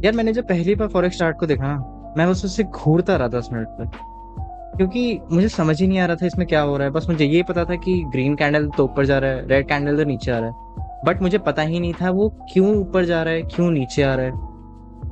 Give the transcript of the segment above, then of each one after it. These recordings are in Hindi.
यार मैंने जब पहली बार फॉरेक्स चार्ट को देखा ना, मैं बस उससे घूरता रहा 10 मिनट तक, क्योंकि मुझे समझ ही नहीं आ रहा था इसमें क्या हो रहा है। बस मुझे ये पता था कि ग्रीन कैंडल तो ऊपर जा रहा है, रेड कैंडल तो नीचे आ रहा है, बट मुझे पता ही नहीं था वो क्यों ऊपर जा रहा है, क्यों नीचे आ रहा है,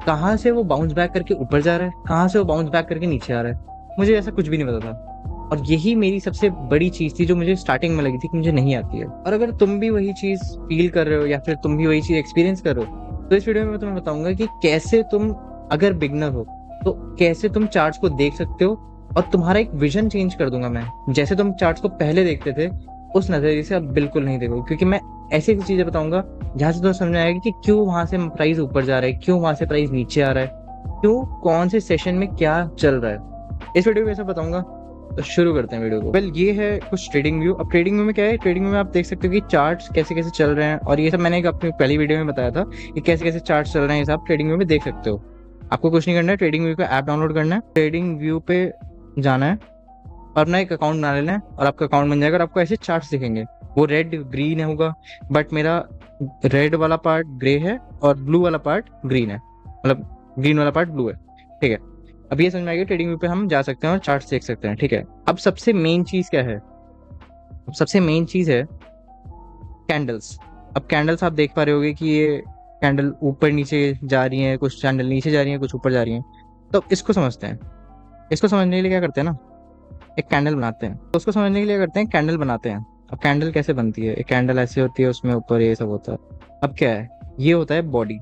कहाँ से वो बाउंस बैक करके ऊपर जा रहा है, कहाँ से वो बाउंस बैक करके नीचे आ रहा है। मुझे ऐसा कुछ भी नहीं पता था। और यही मेरी सबसे बड़ी चीज थी जो मुझे स्टार्टिंग में लगी थी कि मुझे नहीं आती है। और अगर तुम भी वही चीज फील कर रहे हो या फिर तुम भी वही चीज एक्सपीरियंस कर रहे हो, तो इस वीडियो में मैं तुम्हें बताऊंगा कि कैसे तुम, अगर बिगनर हो, तो कैसे तुम चार्ट्स को देख सकते हो। और तुम्हारा एक विजन चेंज कर दूंगा मैं। जैसे तुम चार्ट्स को पहले देखते थे, उस नजरिए से अब बिल्कुल नहीं देखो, क्योंकि मैं ऐसी ऐसी चीजें बताऊंगा जहां से तुम्हें समझ में आएगा कि क्यों वहां से प्राइस ऊपर जा रहा है, क्यों वहां से प्राइस नीचे आ रहा है, क्यों कौन से सेशन में क्या चल रहा है। इस वीडियो में ऐसा बताऊंगा। तो शुरू करते हैं वीडियो को। वेल, ये है कुछ ट्रेडिंग व्यू। अब ट्रेडिंग व्यू में क्या है, ट्रेडिंग व्यू में आप देख सकते हो कि चार्ट्स कैसे कैसे चल रहे हैं, और ये सब मैंने एक अपनी पहली वीडियो में बताया था कि कैसे कैसे चार्ट्स चल रहे हैं, ये सब आप ट्रेडिंग व्यू में देख सकते हो। आपको कुछ नहीं करना है, ट्रेडिंग व्यू का ऐप डाउनलोड करना है, ट्रेडिंग व्यू पे जाना है और अपना एक अकाउंट बना लेना है, और आपका अकाउंट बन जाएगा और आपको ऐसे चार्ट्स दिखेंगे। वो रेड ग्रीन होगा, बट मेरा रेड वाला पार्ट ग्रे है और ब्लू वाला पार्ट ग्रीन है, मतलब ग्रीन वाला पार्ट ब्लू है। ठीक है, अब ये समझ में आ गया। ट्रेडिंग व्यू पे हम जा सकते हैं और चार्ट्स देख सकते हैं। ठीक है, अब सबसे मेन चीज क्या है? अब सबसे मेन चीज है कैंडल्स। अब कैंडल्स आप देख पा रहे होगे कि ये कैंडल ऊपर नीचे जा रही है, कुछ कैंडल नीचे जा रही है, कुछ ऊपर जा रही है। तो इसको समझते हैं। इसको समझने के लिए क्या करते हैं ना, एक कैंडल बनाते हैं। तो उसको समझने के लिए क्या करते हैं, कैंडल बनाते हैं। अब कैंडल कैसे बनती है? एक कैंडल ऐसे होती है, उसमें ऊपर ये सब होता है। अब क्या है, ये होता है body,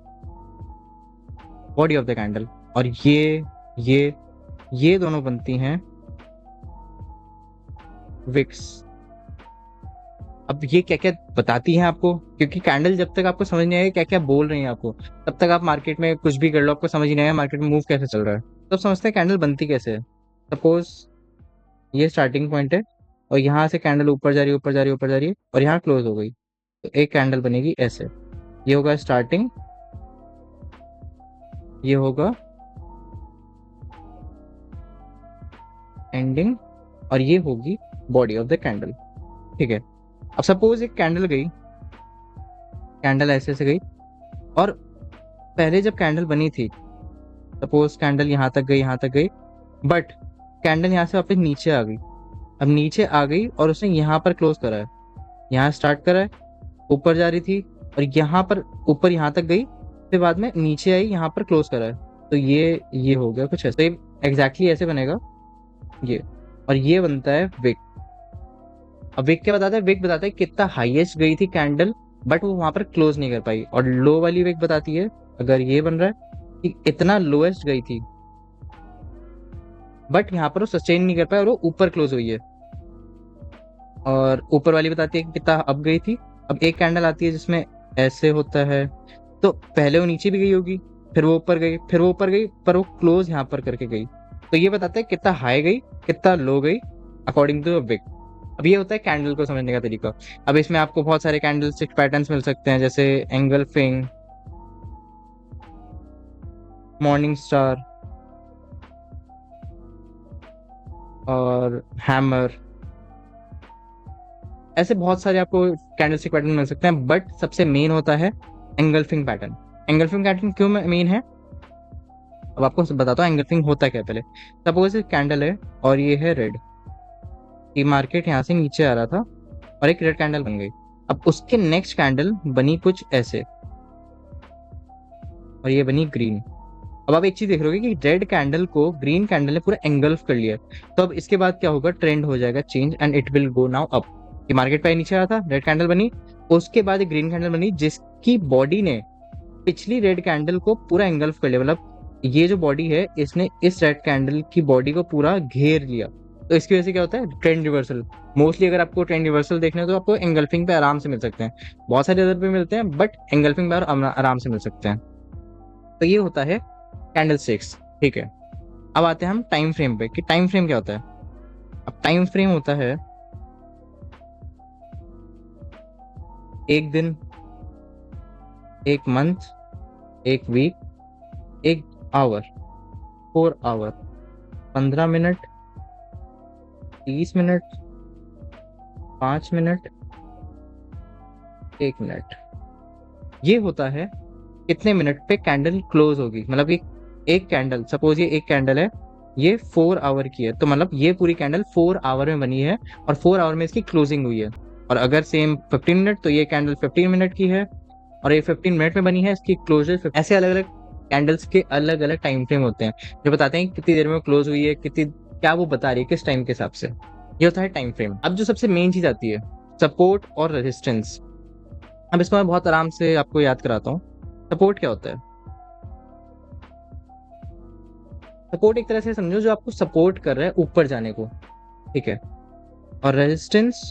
body of the candle. और ये ये दोनों बनती हैं विक्स। अब ये क्या क्या बताती हैं आपको, क्योंकि कैंडल जब तक आपको समझ नहीं आएगा क्या क्या बोल रही हैं आपको, तब तक आप मार्केट में कुछ भी कर लो, आपको समझ ही नहीं आएगा मार्केट में मूव कैसे चल रहा है। तो समझते हैं कैंडल बनती कैसे है। सपोज ये स्टार्टिंग पॉइंट है, और यहाँ से कैंडल ऊपर जा रही है, ऊपर जा रही है, ऊपर जा रही है, और यहाँ क्लोज हो गई। तो एक कैंडल बनेगी ऐसे। ये होगा स्टार्टिंग, ये होगा एंडिंग, और ये होगी बॉडी ऑफ द कैंडल। ठीक है, अब सपोज एक कैंडल गई, कैंडल ऐसे से गई, और पहले जब कैंडल बनी थी, सपोज कैंडल यहाँ तक गई, यहाँ तक गई, बट कैंडल यहाँ से वापस नीचे आ गई। अब नीचे आ गई और उसने यहाँ पर क्लोज करा है, यहाँ स्टार्ट करा है, ऊपर जा रही थी, और यहाँ पर ऊपर यहाँ तक गई, फिर बाद में नीचे आई, यहाँ पर क्लोज करा है। तो ये हो गया कुछ ऐसे, एग्जैक्टली ऐसे बनेगा ये। और ये बनता है विक। अब विक क्या बताता है? विक बताता है कितना हाईएस्ट गई थी कैंडल, बट वो वहां पर क्लोज नहीं कर पाई। और लो वाली विक बताती है, अगर ये बन रहा है कि इतना लोएस्ट गई थी, बट यहाँ पर वो सस्टेन नहीं कर पाया और वो ऊपर क्लोज हुई है। और ऊपर वाली बताती है कि कितना अप गई थी। अब एक कैंडल आती है जिसमें ऐसे होता है, तो पहले वो नीचे भी गई होगी, फिर वो ऊपर गई, फिर वो ऊपर गई, पर वो क्लोज यहाँ पर करके गई। तो ये बताता है कितना हाई गई, कितना लो गई, अकॉर्डिंग टू विक। अब ये होता है कैंडल को समझने का तरीका। अब इसमें आपको बहुत सारे कैंडल स्टिक पैटर्न्स मिल सकते हैं, जैसे एंगल्फिंग, मॉर्निंग स्टार और हैमर। ऐसे बहुत सारे आपको कैंडल स्टिक पैटर्न मिल सकते हैं, बट सबसे मेन होता है एंगल्फिंग पैटर्न। एंगल्फिंग पैटर्न क्यों मेन है, अब आपको बताता हूँ एंगल्फिंग होता क्या है पहले। सपोज एक कैंडल है और ये है रेड, ये मार्केट यहाँ से नीचे आ रहा था और एक रेड कैंडल बन गई। अब उसके नेक्स्ट कैंडल बनी कुछ ऐसे, और ये बनी ग्रीन। अब आप एक चीज देख रहे होगे कि रेड कैंडल को ग्रीन कैंडल ने पूरा एंगल्फ कर लिया है। तो अब इसके बाद क्या होगा, ट्रेंड हो जाएगा change and it will go now up. ये मार्केट पे नीचे आया था, रेड कैंडल बनी, उसके बाद एक ग्रीन कैंडल बनी जिसकी बॉडी ने पिछली रेड कैंडल को पूरा एंगल्फ कर लिया। मतलब ये जो बॉडी है, इसने इस रेड कैंडल की बॉडी को पूरा घेर लिया। तो इसकी वजह से क्या होता है, ट्रेंड रिवर्सल। मोस्टली अगर आपको ट्रेंड रिवर्सल देखना है तो आपको एंगल्फिंग पे आराम से मिल सकते हैं, बहुत सारे अदर पे मिलते हैं, बट एंगल्फिंग पे आराम से मिल सकते हैं। तो ये होता है कैंडल स्टिक्स। ठीक है, अब आते हैं हम टाइम फ्रेम पे कि टाइम फ्रेम क्या होता है। अब टाइम फ्रेम होता है एक दिन, एक मंथ, एक वीक, एक hour, 4 hour, 15 minute, 30 minute, 5 minute, 1 minute. ये होता है कितने मिनट पे कैंडल क्लोज होगी। मतलब कि एक कैंडल, सपोज ये एक कैंडल है, ये 4 आवर की है, तो मतलब ये पूरी कैंडल 4 आवर में बनी है और 4 आवर में इसकी क्लोजिंग हुई है। और अगर सेम 15 मिनट, तो ये कैंडल 15 मिनट की है और ये 15 मिनट में बनी है, इसकी क्लोजर। ऐसे अलग अलग कैंडल्स के अलग अलग टाइम फ्रेम होते हैं जो बताते हैं कितनी देर में क्लोज हुई है, कितनी, क्या वो बता रही है किस टाइम के हिसाब से। ये होता है टाइम फ्रेम। अब जो सबसे मेन चीज आती है, सपोर्ट और रेजिस्टेंस। अब इसको मैं बहुत आराम से आपको याद कराता हूँ। सपोर्ट क्या होता है? सपोर्ट एक तरह से समझो जो आपको सपोर्ट कर रहा है ऊपर जाने को, ठीक है। और रेजिस्टेंस,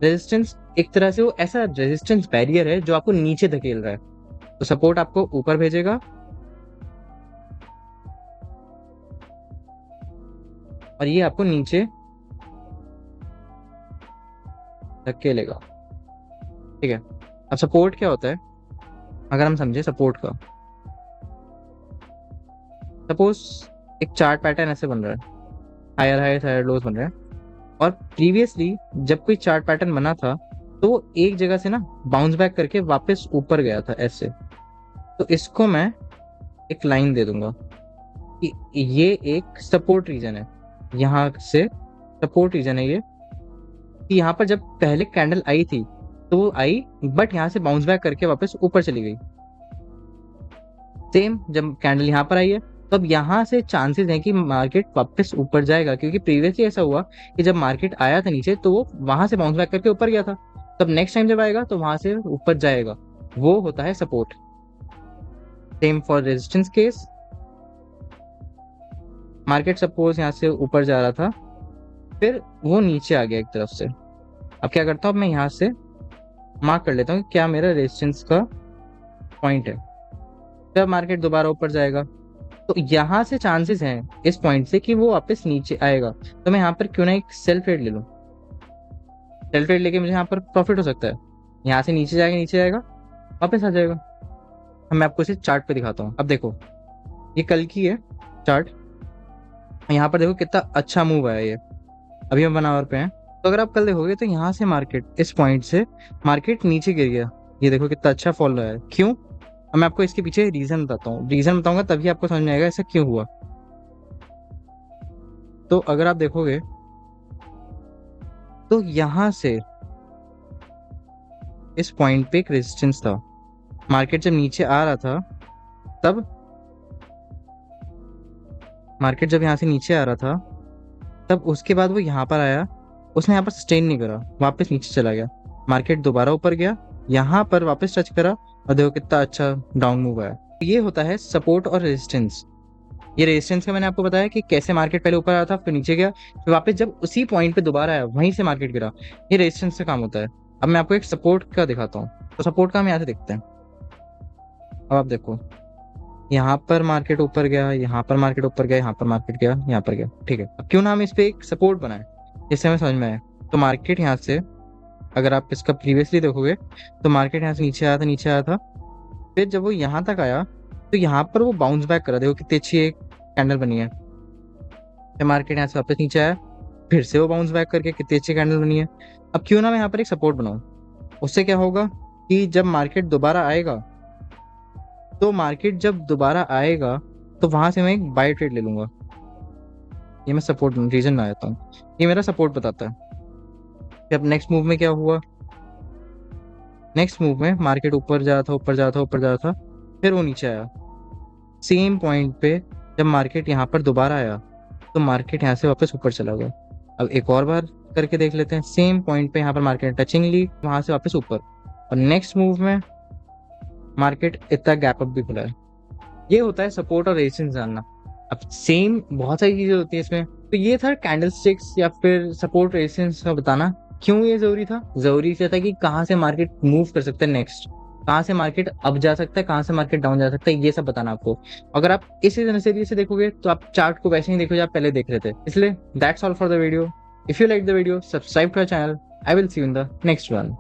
रेजिस्टेंस एक तरह से वो ऐसा रेजिस्टेंस बैरियर है जो आपको नीचे धकेल रहा है। तो सपोर्ट आपको ऊपर भेजेगा और ये आपको नीचे धकेलेगा, ठीक है। अब सपोर्ट क्या होता है, अगर हम समझे सपोर्ट का, सपोज एक चार्ट पैटर्न ऐसे बन रहा है, हायर हाई हायर लोज बन रहा है। और प्रीवियसली जब कोई चार्ट पैटर्न बना था तो वो एक जगह से ना बाउंस बैक करके वापस ऊपर गया था ऐसे। तो इसको मैं एक लाइन दे दूंगा कि ये एक सपोर्ट रीजन है, यहाँ से सपोर्ट रीजन है ये। कि यहाँ पर जब पहले कैंडल आई थी तो वो आई, बट यहाँ से बाउंस बैक करके वापस ऊपर चली गई। सेम जब कैंडल यहाँ पर आई है तो अब यहाँ से चांसेस हैं कि मार्केट वापस ऊपर जाएगा, क्योंकि प्रीवियसली ऐसा हुआ कि जब मार्केट आया था नीचे तो वो वहां से बाउंस बैक करके ऊपर गया था। तब नेक्स्ट टाइम जब आएगा तो वहां से ऊपर जाएगा, वो होता है support. Same for resistance case, market suppose यहाँ से ऊपर जा रहा था, फिर वो नीचे आ गया एक तरफ से। अब क्या करता हूँ, मैं यहाँ से मार्क कर लेता हूँ क्या मेरा रेजिस्टेंस का पॉइंट है। जब मार्केट दोबारा ऊपर जाएगा तो यहाँ से चांसेस हैं इस पॉइंट से कि वो वापस नीचे आएगा। तो मैं यहाँ पर क्यों ना एक सेल ट्रेड ले लूँ। सेल ट्रेड लेके मुझे यहाँ पर प्रॉफिट हो सकता है। यहाँ से नीचे जाएगा, नीचे आएगा, वापस आ जाएगा। अब मैं आपको इसे चार्ट पे दिखाता हूँ। अब देखो, ये कल की है चार्ट। यहाँ पर देखो कितना अच्छा मूव आया ये। अभी हम 1 आवर पे हैं। तो अगर आप कल देखोगे तो यहाँ से मार्केट, इस पॉइंट से मार्केट नीचे गिर गया। ये देखो कितना अच्छा फॉल रहा है। क्यों? अब मैं आपको इसके पीछे रीजन बताता हूँ। रीजन बताऊंगा तभी आपको समझ में आएगा ऐसा क्यों हुआ। तो अगर आप देखोगे तो यहाँ से इस पॉइंट पे एक रेजिस्टेंस था। मार्केट जब नीचे आ रहा था तब, मार्केट जब यहाँ से नीचे आ रहा था तब उसके बाद वो यहाँ पर आया, उसने यहाँ पर सस्टेन नहीं करा, वापस नीचे चला गया। मार्केट दोबारा ऊपर गया, यहाँ पर वापस टच करा और देखो कितना अच्छा डाउन मूव आया। ये होता है सपोर्ट और रेजिस्टेंस। ये रेजिस्टेंस का मैंने आपको बताया कि कैसे मार्केट पहले ऊपर आया था, फिर नीचे गया, फिर वापस जब उसी पॉइंट पे दोबारा आया वहीं से मार्केट गिरा। ये रेजिस्टेंस का काम होता है। अब मैं आपको एक सपोर्ट का दिखाता हूँ। तो सपोर्ट का हम यहाँ से देखते हैं। अब आप देखो, यहाँ पर मार्केट ऊपर गया, यहाँ पर मार्केट ऊपर गया, यहाँ पर मार्केट गया, यहाँ पर गया, ठीक है। अब क्यों ना हम इस पे एक सपोर्ट बनाए, इससे हमें समझ में आए। तो मार्केट यहाँ से, अगर आप इसका प्रीवियसली देखोगे तो मार्केट यहाँ से नीचे आया था, नीचे आया था, फिर जब वो यहाँ तक आया तो यहाँ पर वो बाउंस बैक करा। देखो कितनी अच्छी एक कैंडल बनी है। फिर मार्केट यहाँ से वापस नीचे आया, फिर से वो बाउंस बैक करके कितनी अच्छी कैंडल बनी है। अब क्यों ना मैं यहाँ पर एक सपोर्ट बनाऊं। उससे क्या होगा कि जब मार्केट दोबारा आएगा, तो मार्केट जब दोबारा आएगा तो वहां से मैं एक बाय ट्रेड ले लूंगा। ये मैं सपोर्ट रीजन में आता हूँ, ये मेरा सपोर्ट बताता है कि अब नेक्स्ट मूव में क्या हुआ। नेक्स्ट मूव में मार्केट ऊपर जा रहा था, ऊपर जा रहा था, ऊपर जा रहा था, फिर वो नीचे आया। सेम पॉइंट पे जब मार्केट यहाँ पर दोबारा आया तो मार्केट यहाँ से वापस ऊपर चला गया। अब एक और बार करके देख लेते हैं। सेम पॉइंट पे यहाँ पर मार्केट टचिंग ली, वहां से वापस ऊपर, और नेक्स्ट मूव में मार्केट इतना गैप अप भी खुला है। ये होता है सपोर्ट और रेजिस्टेंस जानना। अब सेम बहुत सारी चीजें होती है इसमें। तो ये था कैंडल स्टिक्स या फिर सपोर्ट रेजिस्टेंस का बताना। क्यों ये जरूरी था? जरूरी से था कि कहाँ से मार्केट मूव कर सकता है नेक्स्ट, कहाँ से मार्केट अप जा सकता है, कहाँ से मार्केट डाउन जा सकता है, ये सब बताना आपको। अगर आप इसी नजरिए से देखोगे तो आप चार्ट को वैसे नहीं देखोगे आप पहले देख रहे थे। इसलिए that's all for the video. If you like the video, subscribe to our channel. I will see you in the next one.